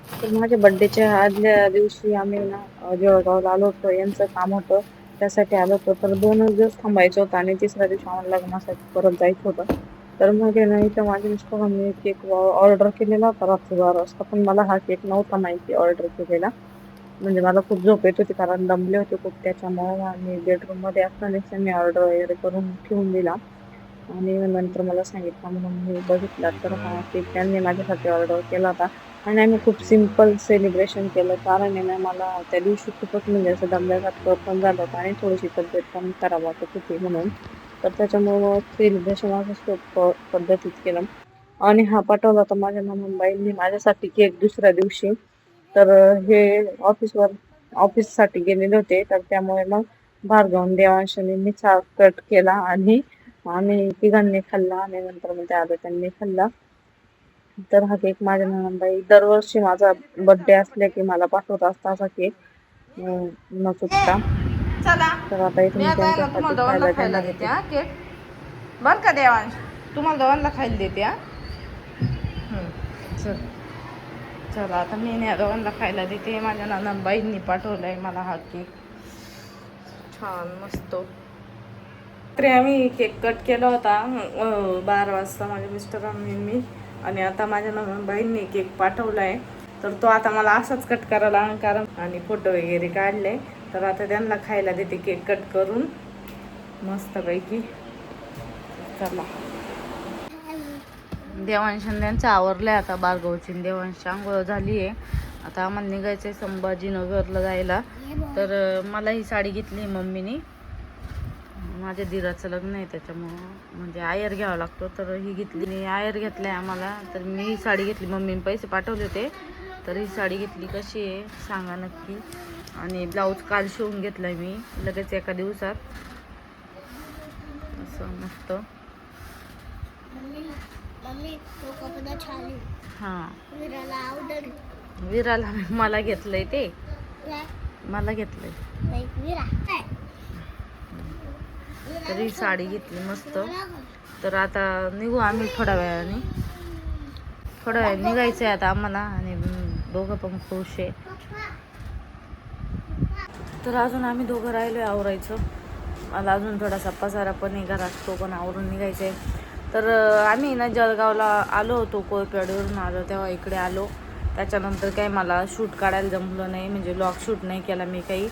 तर माझ्या बर्थडेच्या आदल्या दिवशी आम्ही ना जळगावला आलो होतो. यांचं काम होतं त्यासाठी आलो होतो. तर 2च दिवस थांबायचं होतं आणि तिसऱ्या दिवशी आम्हाला लग्नासाठी परत जायचं होतं. तर मग आहे ना इथं माझ्या मिस्टरांनी केक ऑर्डर केलेला होता रात्री 12 वाजता. पण मला हा केक नव्हता माहिती ऑर्डर केलेला. म्हणजे मला खूप झोप येत होती कारण दमले होते खूप त्याच्यामुळे आणि बेडरूम मध्ये असतानाच त्यांनी ऑर्डर वगैरे करून ठेवून दिला. आणि नंतर मला सांगितलं म्हणून मी बघितला तर हा केक त्यांनी माझ्यासाठी ऑर्डर केला होता. आणि आम्ही खूप सिम्पल सेलिब्रेशन केलं कारण आहे ना मला त्या दिवशी खूपच म्हणजे असं दमल्यासारखं पण झालं होतं आणि थोडीशी तब्येत पण खराब वाटत होती म्हणून. तर त्याच्यामुळं सेलिब्रेशन असं सोपं पद्धतीत केलं. आणि हा पाठवला होता माझ्या नणंदबाईंनी माझ्यासाठी केक दुसऱ्या दिवशी. तर हे ऑफिससाठी गेलेले होते तर त्यामुळे मग भार्गव देवांश आणि मी कट केला आणि आम्ही तिघांनी खाल्ला आणि नंतर मग त्या आलं त्यांनी खाल्ला. तर हा केक माझ्या नणंदबाई दरवर्षी माझा बर्थडे असला की मला पाठवत असतात असा केक न चुकता. चला तर आता मी इथून आता आहे ना त्यांच्यासाठी तुम्हाला दोघांना खायला खायला देणार आहे देते केक. हा केक. बरं का देवांश, तुम्हाला दोघांना खायला देते हा. चल चला आता मी या दोघांना खायला देते. माझ्या नणंदबाईंनी पाठवलाय मला हा केक. छान मस्त. तरी आम्ही केक कट केला होता 12 वाजता माझ्या मिस्टरांनी मी. आणि आता माझ्या नणंदबाईंनी केक पाठवलाय. तर तो आता मला असाच कट करायला कारण आणि फोटो वगैरे काढले. तर आता त्यांना खायला देते केक कट करून मस्तपैकी. चला देवांशन त्यांचं आवरलंय आता. भार्गवची देवांश आंघोळ झाली आहे. आता आम्हाला निघायचं आहे संभाजीनगरला जायला. तर मला ही साडी घेतली मम्मीने. माझ्या दिराचं लग्न आहे त्याच्यामुळं म्हणजे आयर घ्यावा लागतो. तर ही घेतली आयर घेतलाय आम्हाला. तर मी ही साडी घेतली. मम्मीने पैसे पाठवले होते. तर ही साडी घेतली. कशी आहे सांगा नक्की. आणि ब्लाऊज काल शिवून घेतलाय मी लगेच एका दिवसात. असं मस्त. हां विराला मला घेतलंय ते. मला घेतलंय. तर ही साडी घेतली मस्त. तर आता निघू आम्ही थोड्या वेळाने. थोड्या वेळ निघायचं आहे आता आम्हाला. आणि दोघं पण खुश आहे. तर अजून आम्ही दोघं राहिलो आहे आवरायचं. मला अजून थोडासा पसारा पण आहे घरात तो पण आवरून निघायचं आहे. तर आम्ही ना जळगावला आलो होतो. कोळपेवाडीवरून आलो तेव्हा इकडे आलो. त्याच्यानंतर काही मला शूट काढायला जमलं नाही म्हणजे व्लॉग शूट नाही केला मी काही.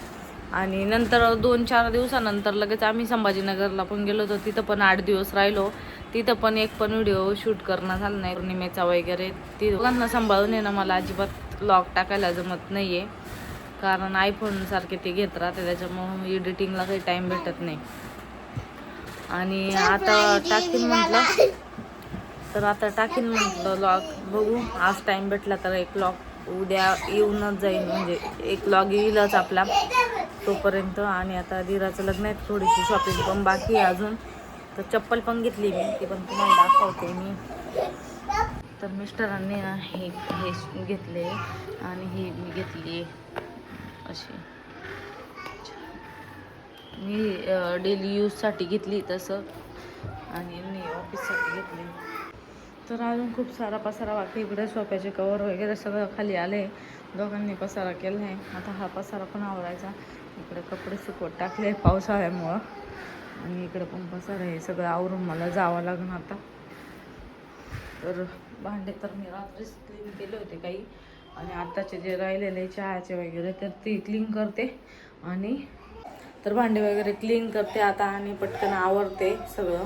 आणि नंतर 2-4 दिवसानंतर लगेच आम्ही संभाजीनगरला पण गेलो होतो. तिथं पण 8 दिवस राहिलो. तिथं पण एक पण व्हिडिओ शूट करणं झालं नाही पौर्णिमेचा वगैरे. ती दोघांना सांभाळून आहे ना मला अजिबात व्लॉग टाकायला जमत नाही आहे. कारण आयफोनसारखे ते घेत राहते त्याच्यामुळं एडिटिंगला काही टाईम भेटत नाही. आणि आता टाकीन म्हटलं. तर आता टाकीन म्हटलं व्लॉग. बघू आज टाईम भेटला तर एक व्लॉग उद्या येऊनच जाईल म्हणजे एक व्लॉग येईलच आपला तोपर्यंत. आणि आता दिराचं लग्न आहे. थोडीशी शॉपिंग पण बाकी आहे अजून. तर चप्पल पण घेतली मी ती पण तुम्हाला दाखवते मी. तर मिस्टरांनी हे घेतले आणि ही मी घेतली अशी. मी डेली यूजसाठी घेतली तसं आणि मी ऑफिससाठी घेतली. तर अजून खूप सारा पसारा बाकी. इकडे सोफ्याचे कवर वगैरे सगळं खाली आले. दोघांनी पसारा केला आहे. आता हा पसारा पण आवरायचा. इकडे कपडे सुकवत टाकले पावसाळ्यामुळं. आणि इकडे पण पसारा आहे. सगळं आवरून मला जावं लागणार आता. तर भांडे तर मी रात्रीच क्लीन केले होते काही. आणि आत्ताचे जे राहिलेले चहाचे वगैरे तर ते क्लीन करते. आणि तर भांडे वगैरे क्लीन करते आता आणि पटकन आवरते सगळं.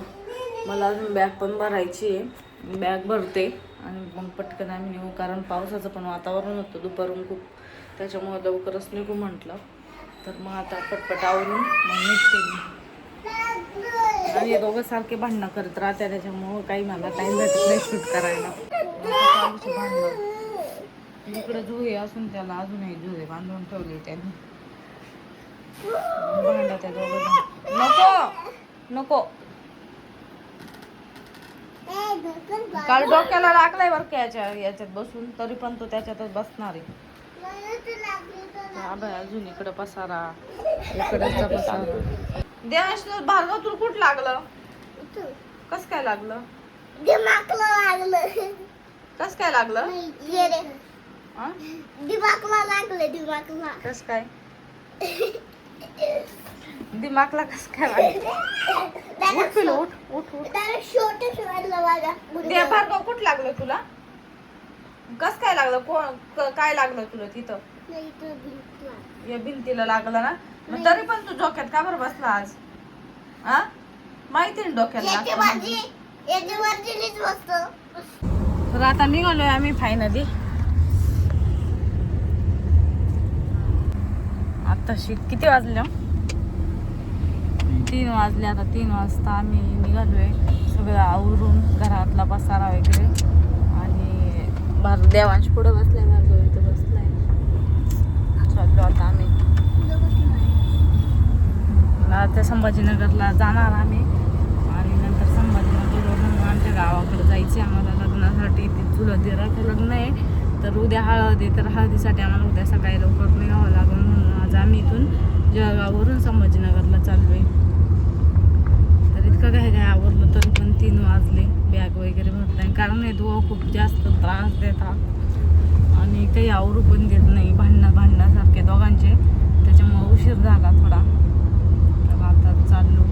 मला अजून बॅग पण भरायची आहे. बॅग भरते आणि मग पटकन आम्ही निघू कारण पावसाचं पण वातावरण होतं दुपारून खूप. त्याच्यामुळे लवकरच निघू म्हटलं. तर मग आता पटपट आवरून मग निघते मी. आणि दोघं सारखे भांडणं करत राहते त्याच्यामुळं काही मला टाईम भेटत नाही शूट करायला. भांडणं इकडं जुळे असून त्याला अजूनही जुळे बांधून ठेवले त्यांनी. भांडत आहे दोघं. नको नको काल डोक्याला लागलाय बरं का याच्यात बसून. तरी पण तो त्याच्यातच बसणार आहे. अजून इकडं पसारा इकडचा पसारा. देवांश भार्गव तुला कुठं लागलं? कस काय लागलं? कस काय लागलं? दिमागला लागले दिमागला कस काय दिमागला कस काय लागलं? उठ पिलू, उठ उठ उठ. त्याला शोट शिवायला माझ्या ते भार्गव कुठं लागलं तुला? कस काय लागलं? काय लागलं तुला तिथं? या भिंतीला लागलं ना. मग तरी पण तू डोक्यात का बरं बसला आज? हा माहिती ना डोक्यात लागतं. तर आता निघालोय आम्ही फायनली. आताशी किती वाजले? 3 वाजले. आता 3 वाजता आम्ही निघालोय. सगळं आवरून घरातला पसारा वगैरे. आणि देवांश पुढे बसलाय, भार्गव इथं बसलाय. चाललो आता आम्ही. आता संभाजीनगरला जाणार आम्ही आणि नंतर संभाजीनगरवरून आमच्या गावाकडे जायचे आम्हाला लग्नासाठी. ते चुलत दिराचं लग्न आहे, तर उद्या हळद आहे. तर हळदीसाठी आम्हाला उद्या सकाळी लवकर निघावं लागेल, म्हणून आज आम्ही इथून जळगाववरून संभाजीनगरला चाललो आहे. तर इतकं काय काय आवरलं तरी पण 3 वाजले. बॅग वगैरे भरताय, कारण हे दोघं खूप जास्त त्रास देतात आणि काही आवरू पण देत नाही. भांडण्यासारखे दोघांचे, त्याच्यामुळे उशीर झाला थोडा. तर आता चाललो.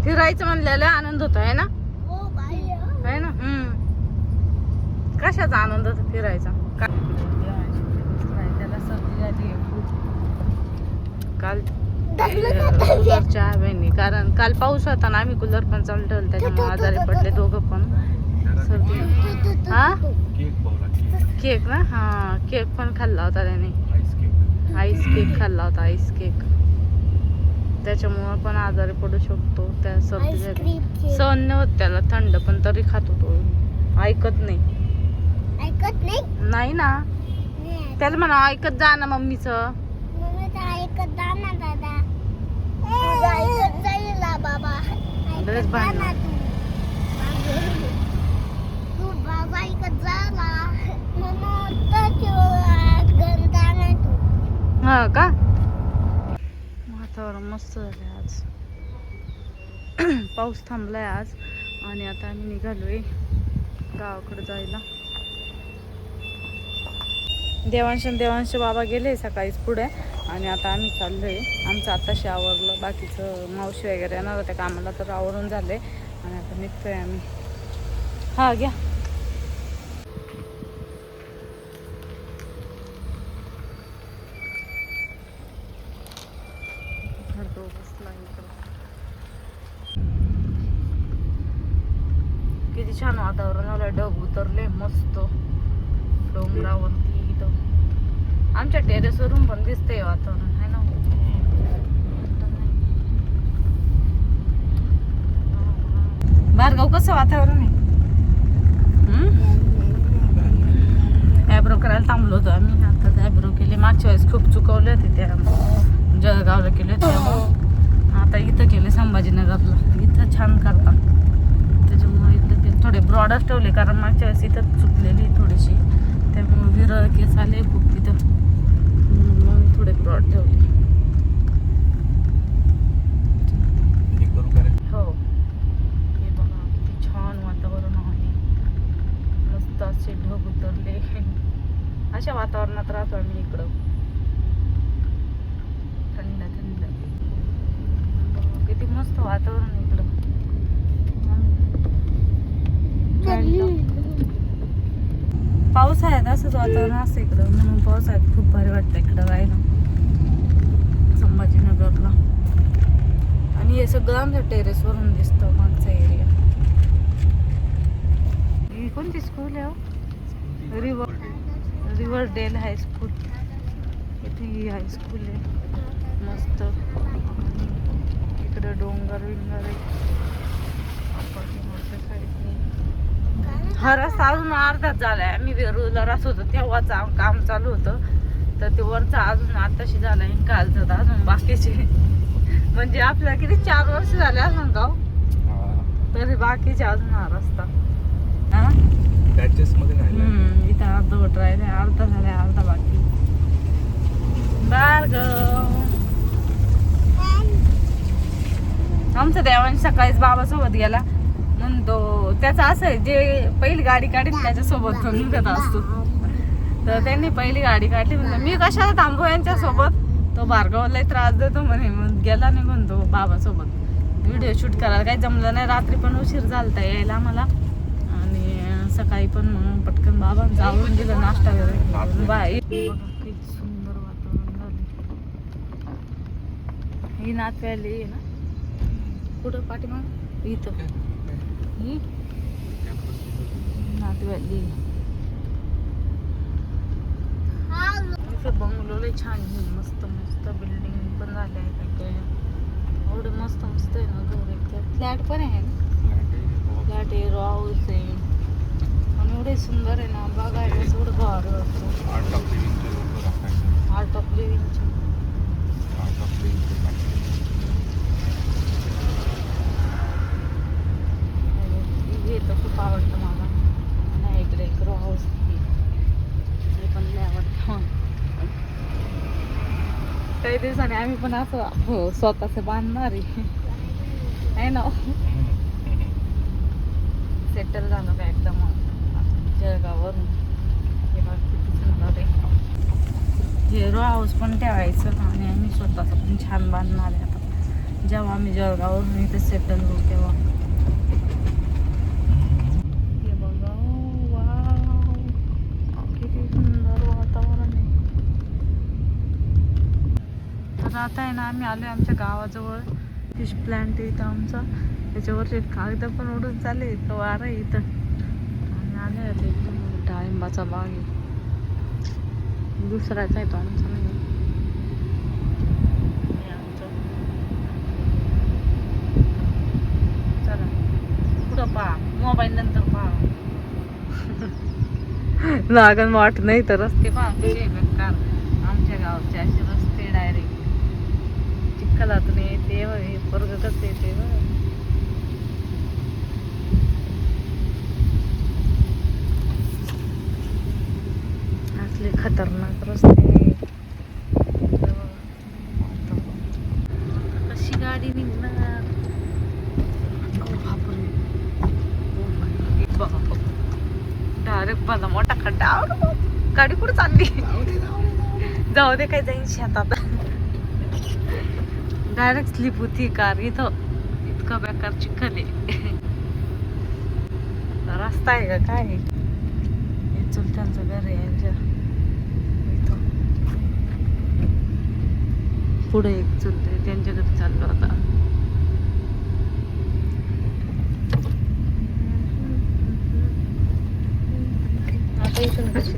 फिरायचं म्हणलेलं आनंद होतो आहे ना, आहे ना. कशाचा आनंद होतो फिरायचा? त्याला सर्दी झाली खूप काल कूलरच्या हवेने, कारण काल पाऊस होता ना, आम्ही कूलर पण चालू ठेवलं, त्याच्यामुळे आजारी पडले दोघं पण. सर्दी. हा केक ना, हा केक पण खाल्ला होता त्याने. आईस केक खाल्ला होता, आईस केक. त्याच्यामुळे पण आजारी पडू शकतो. त्या सर्दी झाली, सहन नाही होत त्याला थंड, पण तरी खातो तो. ऐकत नाही नाही ना. त्याला म्हणा ऐकत जा ना मम्मीचं. हा का. वातावरण मस्त झालंय आज. पाऊस थांबलाय आज आणि आता आम्ही निघालोय गावाकडे जायला. देवांश बाबा गेले सकाळीच पुढे आणि आता आम्ही चाललोय. आमचं आताशी आवरलं, बाकीचं मावशी वगैरे येणार होत्या कामाला, तर आवरून झाले आणि आता निघतोय आम्ही. हा घ्या. किती छान वातावरण झालं, ढग उतरले मस्त डोंगरावरती. इथं आमच्या टेरेसवरून पण दिसतंय वातावरण, है ना. भार्गव कसं वातावरण आहे? ॲब्रो करायला थांबलो होतो आम्ही. आता ॲब्रो केले. मागच्या वेळेस खूप चुकवले होते, त्या जळगावला केले होते. आता इथं केले संभाजीनगरला. इथं छान करतात, त्याच्यामुळे इथं ते थोडे ब्रॉडच ठेवले, कारण मागच्या वेळेस इथं चुकलेली थोडीशी, त्यामुळे विरळ केस आले खूप तिथं, मग थोडे ब्रॉड ठेवले. हो, हे बघा किती छान वातावरण आहे. मस्त असे ढग उतरले. अशा वातावरणात राहतो आम्ही इकडं, थंड थंड. किती मस्त वातावरण इकडं. पावसाळ्यात असंच वातावरण असतं इकडं, म्हणून पावसाळ्यात खूप भारी वाटतं इकडं राहायला संभाजीनगरला. आणि हे सगळं आमच्या टेरेसवरून दिसतं मागचा एरिया. ही कोणती स्कूल आहे? Riverdale high school. इथे ही हायस्कूल आहे मस्त. इकडं डोंगर विंगर आहे. हा रस्ता अजून अर्धाच झालाय. आम्ही वेरूळला राहत होतो तेव्हाच काम चालू होतं, तर ते वरचा अजून आताशी झालाय, कालचं तर अजून बाकीचे. म्हणजे आपल्याला किती 4 वर्ष झाले अजून का, तरी बाकीचे अजून हा रस्ता. इथं अर्धवट राहिले, अर्धा झालाय, अर्धा बाकी. भार्गव आमचा देवांश सकाळीच बाबासोबत गेला म्हणतो त्याचं असं आहे जे पहिली गाडी काढीन त्याच्यासोबत तो निघत असतो. तर त्यांनी पहिली गाडी काढली म्हणलं मी कशाला थांबू यांच्या सोबत, तो भार्गवला त्रास देतो म्हणे. मग गेला निघून तो बाबासोबत. व्हिडिओ शूट करायला काही जमलं नाही, रात्री पण उशीर झालता यायला मला आणि सकाळी पण मग पटकन बाबांचा आवरून दिलं नाश्ता वगैरे. बाय किती सुंदर वातावरण झालं. ही नातवाली आहे ना कुठं पाठीमाग इथं ही नातवाली. इथं बंगलो लय छान आहे, मस्त मस्त बिल्डिंग पण झाल्या आहेत काही. एवढं मस्त मस्त आहे ना घर. एक फ्लॅट पण आहे ना, फ्लॅट आहे, रो हाऊस आहे आणि एवढे सुंदर आहे ना बघायला एवढं भारी वाटतं. आर्ट ऑफ लिव्हिंगची हे तर खूप आवडतं मला. आणि इकडे एक रो हाऊस हे पण लय आवडतं. काही दिवसांनी आम्ही पण असं स्वतःच बांधणार आहे ना, सेटल झालं का एकदम जळगाववरून. हे बघ किती सुंदर आहे. हे रो हाऊस पण ठेवायचं आणि आम्ही स्वतःच पण छान बांधणार आहे आता जेव्हा आम्ही जळगाववरून इथे सेटल होऊ तेव्हा. हे बघा वाव किती सुंदर वातावरण आहे. तर आता आहे ना आम्ही आलोय आमच्या गावाजवळ. फिश प्लांट आहे इथं आमचा, त्याच्यावरचे कागद पण उडून चालले. इथं वारा आहे इथं आणि आले होते एकदम डाळिंबाचा बाग आहे. दुसराच आहे तो आमचा नाही. हे आमचं. चला पुढं पहा, मोबाईल नंतर पहा. लागण वाट नाही तर रस्ते पहा कसे बेकार आमच्या गावचे असे रस्ते डायरेक्ट चिखलातून येते. हे पोरगं कसं येते बघ. असले खतरनाक रस्ते. कशी गाडी निघणार बघा डायरेक्ट भला मोठा खड्डा. गाडी कुठे चालली, जाऊ दे काय जाईन शेतात. डायरेक्ट स्लिप होती कार इथं. इतका बेकार चिखल आहे. रस्ता आहे का काय. हे चुलत्यांचं घर आहे यांच्या इथं. पुढे एक चुलते त्यांच्या घरी चाललो आता. आता इथून कशी